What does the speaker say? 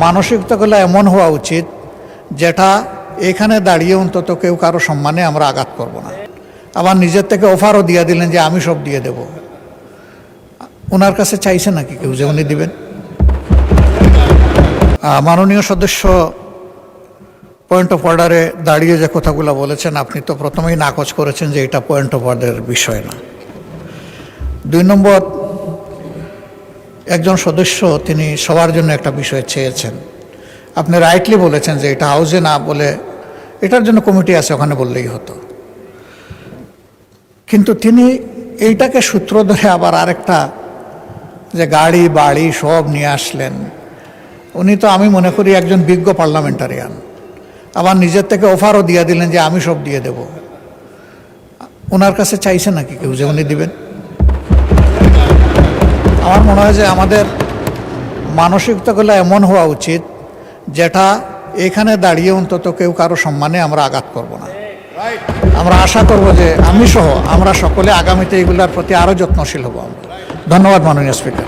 মানসিকতাগুলো এমন হওয়া উচিত যেটা এখানে দাঁড়িয়ে অন্তত কেউ কারো সম্মানে আমরা আঘাত করব না। আবার নিজের থেকে অফারও দিয়ে দিলেন যে আমি সব দিয়ে দেব। ওনার কাছে চাইছে নাকি কেউ যে উনি দিবেন? মাননীয় সদস্য পয়েন্ট অফ অর্ডারে দাঁড়িয়ে যে কথাগুলো বলেছেন, আপনি তো প্রথমেই নাকচ করেছেন যে এটা পয়েন্ট অফ অর্ডারের বিষয় না। 2 নম্বর, একজন সদস্য তিনি সবার জন্য একটা বিষয় চেয়েছেন। আপনি রাইটলি বলেছেন যে এটা হাউজে না বলে এটার জন্য কমিটি আছে, ওখানে বললেই হতো। কিন্তু তিনি এইটাকে সূত্র ধরে আবার আরেকটা যে গাড়ি বাড়ি সব নিয়ে আসলেন। উনি তো আমি মনে করি একজন বিজ্ঞ পার্লামেন্টারিয়ান। আবার নিজের থেকে অফারও দিয়ে দিলেন যে আমি সব দিয়ে দেব। ওনার কাছে চাইছে নাকি কেউ যে উনি দিবেন? আমার মনে হয় যে আমাদের মানসিকতাগুলো এমন হওয়া উচিত যেটা এখানে দাঁড়িয়ে অন্তত কেউ কারো সম্মানে আমরা আঘাত করব না। আমরা আশা করব যে আমি সহ আমরা সকলে আগামীতে এগুলোর প্রতি আরও যত্নশীল হব। ধন্যবাদ মাননীয় স্পিকার।